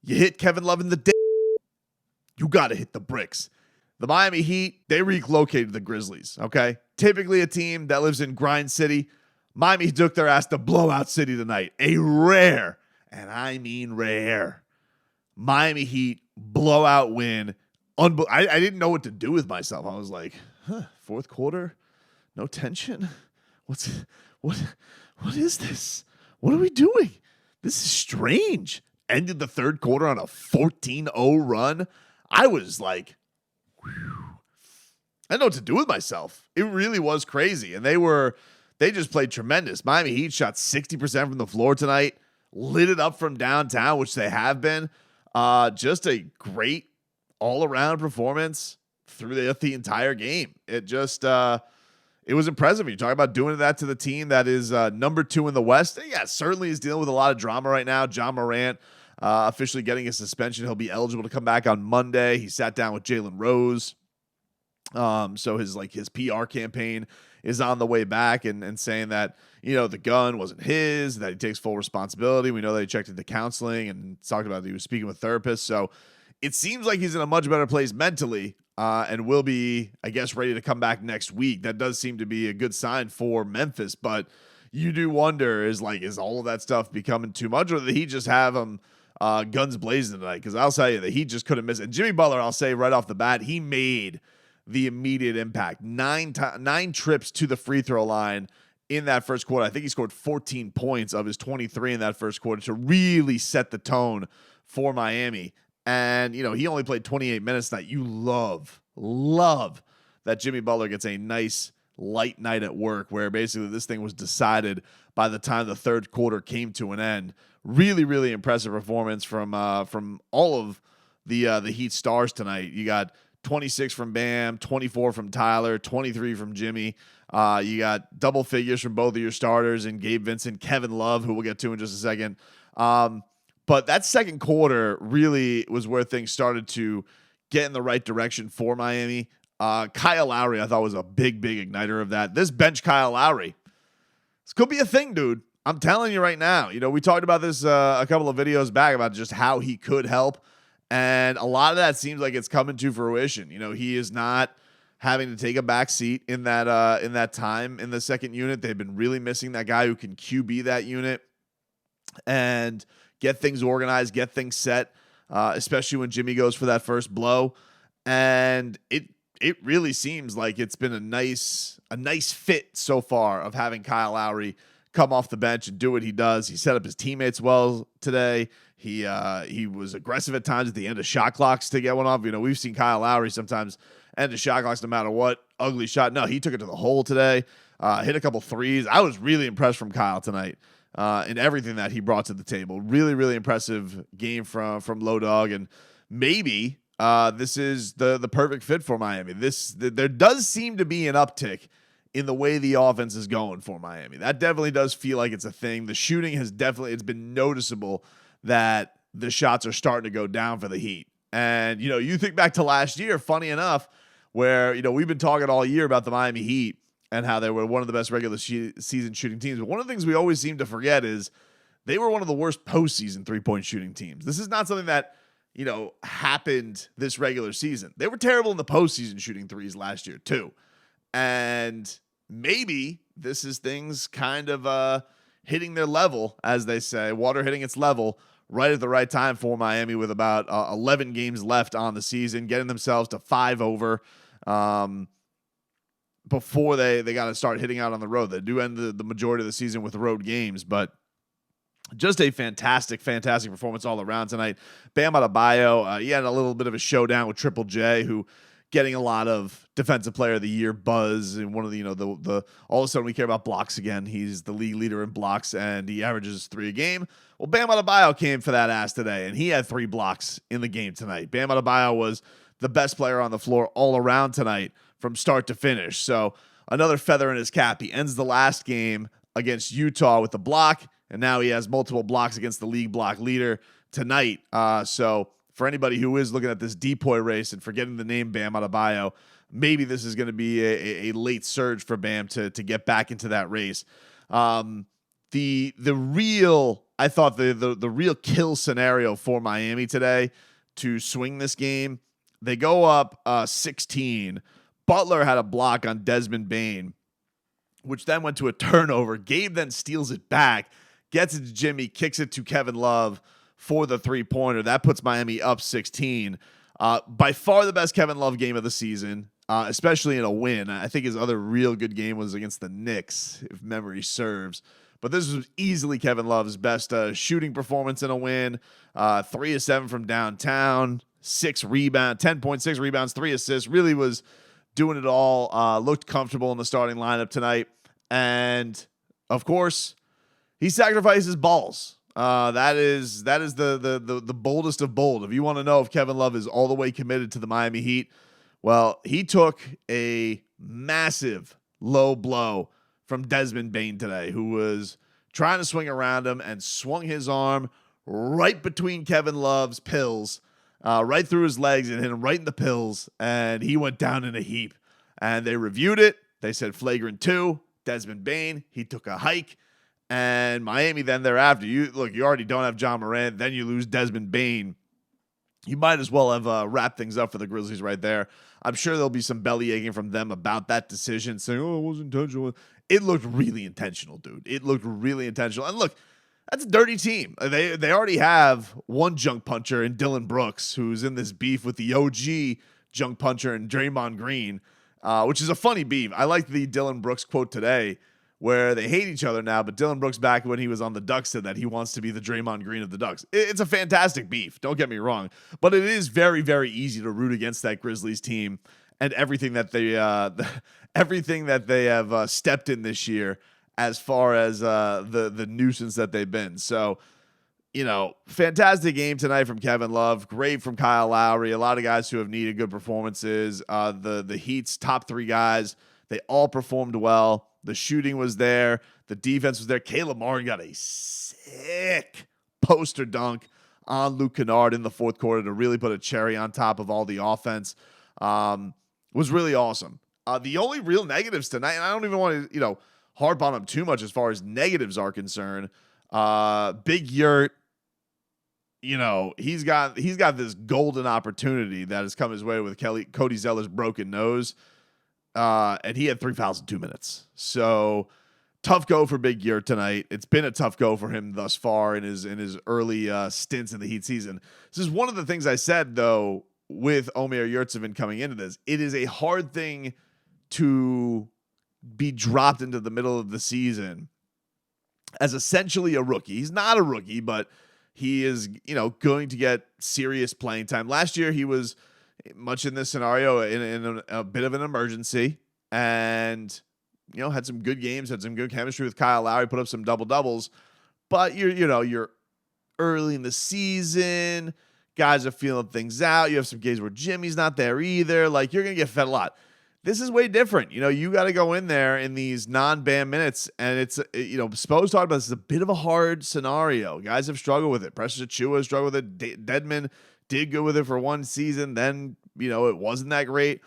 You hit Kevin Love in the day, you got to hit the bricks. The Miami Heat, they relocated the Grizzlies, okay? Typically a team that lives in Grind City. Miami took their ass to Blowout City tonight. A rare, and I mean rare, Miami Heat blowout win. I didn't know what to do with myself. I was like, fourth quarter? No tension? What is this? What are we doing? This is strange. Ended the third quarter on a 14-0 run. I was like, whew. I didn't know what to do with myself. It really was crazy. And they just played tremendous. Miami Heat shot 60% from the floor tonight, lit it up from downtown, which they have been. Just a great all-around performance through the entire game. It just it was impressive. You talk about doing that to the team that is number 2 in the West. Yeah, certainly is dealing with a lot of drama right now. John Morant officially getting a suspension. He'll be eligible to come back on Monday. He sat down with Jalen Rose. So his PR campaign is on the way back and saying that, the gun wasn't his, that he takes full responsibility. We know that he checked into counseling and talked about he was speaking with therapists. So it seems like he's in a much better place mentally and will be, I guess, ready to come back next week. That does seem to be a good sign for Memphis, but you do wonder, is all of that stuff becoming too much, or did he just have him guns blazing tonight? Because I'll tell you that he just couldn't miss it. And Jimmy Butler, I'll say right off the bat, he made the immediate impact. 9 trips to the free throw line in that first quarter. I think he scored 14 points of his 23 in that first quarter to really set the tone for Miami. And, he only played 28 minutes tonight. You love that Jimmy Butler gets a nice light night at work where basically this thing was decided by the time the third quarter came to an end. Really, really impressive performance from all of the Heat stars tonight. You got 26 from Bam, 24 from Tyler, 23 from Jimmy. You got double figures from both of your starters and Gabe Vincent, Kevin Love, who we'll get to in just a second. But that second quarter really was where things started to get in the right direction for Miami. Kyle Lowry, I thought, was a big igniter of that. This bench Kyle Lowry, this could be a thing, dude. I'm telling you right now. We talked about this a couple of videos back about just how he could help. And a lot of that seems like it's coming to fruition. He is not having to take a back seat in that time in the second unit. They've been really missing that guy who can QB that unit and get things organized, get things set, especially when Jimmy goes for that first blow. And it really seems like it's been a nice fit so far of having Kyle Lowry come off the bench and do what he does. He set up his teammates well today. He was aggressive at times at the end of shot clocks to get one off. We've seen Kyle Lowry sometimes end of shot clocks no matter what. Ugly shot. No, he took it to the hole today. Hit a couple threes. I was really impressed from Kyle tonight in everything that he brought to the table. Really, really impressive game from Low Dog. And maybe this is the perfect fit for Miami. There does seem to be an uptick in the way the offense is going for Miami. That definitely does feel like it's a thing. The shooting it's been noticeable that the shots are starting to go down for the Heat. And, you think back to last year, funny enough, where, we've been talking all year about the Miami Heat and how they were one of the best regular season shooting teams. But one of the things we always seem to forget is they were one of the worst postseason three-point shooting teams. This is not something that, happened this regular season. They were terrible in the postseason shooting threes last year too. And maybe this is things kind of hitting their level, as they say, water hitting its level right at the right time for Miami with about 11 games left on the season, getting themselves to 5 over before they got to start hitting out on the road. They do end the majority of the season with road games, but just a fantastic performance all around tonight. Bam Adebayo, he had a little bit of a showdown with Triple J, who getting a lot of Defensive Player of the Year buzz, and one of the the all of a sudden we care about blocks again. He's the league leader in blocks, and he averages 3 a game. Well, Bam Adebayo came for that ass today, and he had 3 blocks in the game tonight. Bam Adebayo was the best player on the floor all around tonight from start to finish. So another feather in his cap. He ends the last game against Utah with the block, and now he has multiple blocks against the league block leader tonight. So for anybody who is looking at this depoy race and forgetting the name Bam Adebayo, maybe this is going to be a late surge for Bam to get back into that race. I thought the real kill scenario for Miami today to swing this game, they go up 16. Butler had a block on Desmond Bane, which then went to a turnover. Gabe then steals it back, gets it to Jimmy, kicks it to Kevin Love for the three-pointer. That puts Miami up 16. By far the best Kevin Love game of the season, especially in a win. I think his other real good game was against the Knicks, if memory serves. But this was easily Kevin Love's best shooting performance in a win. 3 of 7 from downtown, 10.6 rebounds, 3 assists. Really was doing it all. Looked comfortable in the starting lineup tonight. And, of course, he sacrifices balls. That is the boldest of bold. If you want to know if Kevin Love is all the way committed to the Miami Heat, well, he took a massive low blow from Desmond Bane today, who was trying to swing around him and swung his arm right between Kevin Love's pills, right through his legs and hit him right in the pills, and he went down in a heap. And they reviewed it. They said flagrant 2, Desmond Bane. He took a hike. And Miami then thereafter, you already don't have John Morant, then you lose Desmond Bane. You might as well have wrapped things up for the Grizzlies right there. I'm sure there'll be some belly aching from them about that decision, saying, oh, it wasn't intentional. It looked really intentional, dude. It looked really intentional. And look, that's a dirty team. They already have one junk puncher in Dylan Brooks, who's in this beef with the OG junk puncher and Draymond Green, which is a funny beef. I like the Dylan Brooks quote today, where they hate each other now, but Dylan Brooks back when he was on the Ducks said that he wants to be the Draymond Green of the Ducks. It's a fantastic beef, don't get me wrong, but it is very, very easy to root against that Grizzlies team and everything that they have stepped in this year as far as the nuisance that they've been. So, fantastic game tonight from Kevin Love, great from Kyle Lowry, a lot of guys who have needed good performances. The Heat's top 3 guys, they all performed well. The shooting was there. The defense was there. Caleb Martin got a sick poster dunk on Luke Kennard in the fourth quarter to really put a cherry on top of all the offense. Was really awesome. The only real negatives tonight, and I don't even want to, harp on him too much as far as negatives are concerned. Big Yurt, he's got this golden opportunity that has come his way with Cody Zeller's broken nose. And he had 3 fouls in 2 minutes. So tough go for Big Yurt tonight. It's been a tough go for him thus far in his early stints in the Heat season. This is one of the things I said, though, with Omer Yurtseven coming into this. It is a hard thing to be dropped into the middle of the season as essentially a rookie. He's not a rookie, but he is, going to get serious playing time. Last year, he was much in this scenario in a bit of an emergency and, had some good games, had some good chemistry with Kyle Lowry, put up some double-doubles, but you're early in the season, guys are feeling things out. You have some games where Jimmy's not there either. Like, you're going to get fed a lot. This is way different. You got to go in there in these non-Bam minutes, and it's, Spo's talked about this is a bit of a hard scenario. Guys have struggled with it. Precious Achiuwa has struggled with it. Dedmon did good with it for one season. Then, it wasn't that great.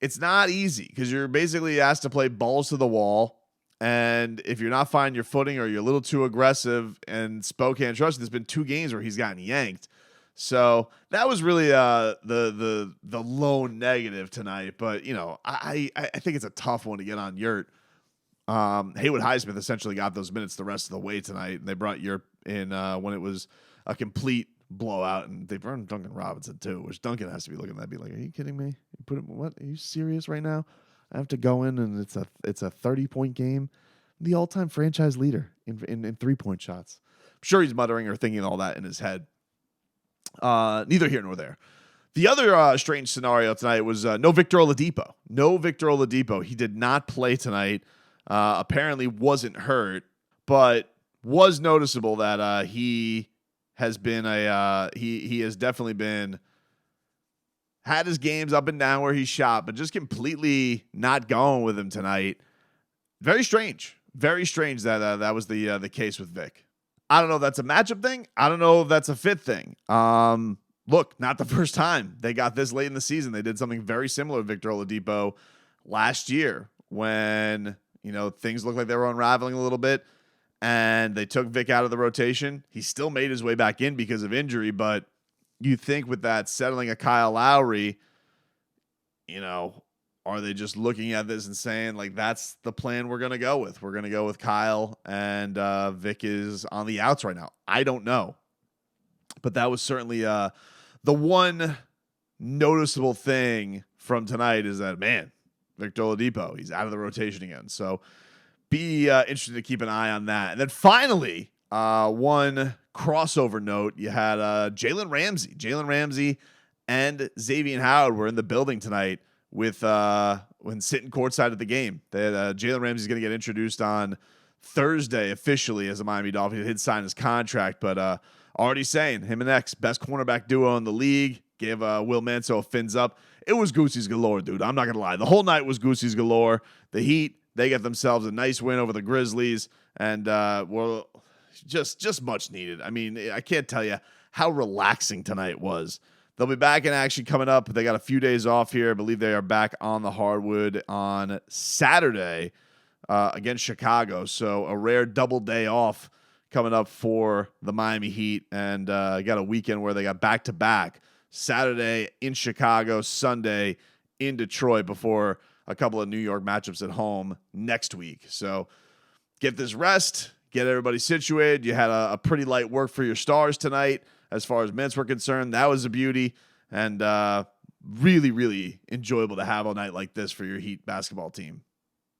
It's not easy because you're basically asked to play balls to the wall. And if you're not finding your footing or you're a little too aggressive and Spo can't trust you, there's been 2 games where he's gotten yanked. So that was really the lone negative tonight. But, I think it's a tough one to get on Yurt. Haywood Highsmith essentially got those minutes the rest of the way tonight. And they brought Yurt in when it was a complete blowout, and they burned Duncan Robinson too, which Duncan has to be looking at that, be like, are you kidding me? You put him, what? Are you serious right now? I have to go in and it's a 30-point game. The all-time franchise leader in 3-point shots. I'm sure he's muttering or thinking all that in his head. Neither here nor there. The other strange scenario tonight was no Victor Oladipo. No Victor Oladipo. He did not play tonight. Apparently wasn't hurt, but was noticeable that he has been he has definitely been had his games up and down where he shot, but just completely not going with him tonight. Very strange that that was the case with Vic. I don't know if that's a matchup thing. I don't know if that's a fit thing. Look, not the first time they got this late in the season. They did something very similar with Victor Oladipo last year when things looked like they were unraveling a little bit. and they took Vic out of the rotation. He still made his way back in because of injury, but you think with that settling of Kyle Lowry, are they just looking at this and saying, like, that's the plan we're going to go with? We're going to go with Kyle, and Vic is on the outs right now. I don't know. But that was certainly the one noticeable thing from tonight is that, man, Victor Oladipo, he's out of the rotation again. So be interested to keep an eye on that. And then finally, one crossover note, you had Jalen Ramsey. Jalen Ramsey and Xavier Howard were in the building tonight with when sitting courtside at the game. That Jalen Ramsey's going to get introduced on Thursday officially as a Miami Dolphin. He did sign his contract, but already saying him and X, best cornerback duo in the league. Gave Will Manso a fins up. It was Goosey's galore, dude. I'm not going to lie. The whole night was Goosey's galore. The Heat, they get themselves a nice win over the Grizzlies, and just much needed. I mean, I can't tell you how relaxing tonight was. They'll be back in action coming up. They got a few days off here. I believe they are back on the hardwood on Saturday against Chicago. So a rare double day off coming up for the Miami Heat, and got a weekend where they got back-to-back. Saturday in Chicago, Sunday in Detroit before a couple of New York matchups at home next week. So get this rest, get everybody situated. You had a pretty light work for your stars tonight as far as minutes were concerned. That was a beauty, and really, really enjoyable to have a night like this for your Heat basketball team.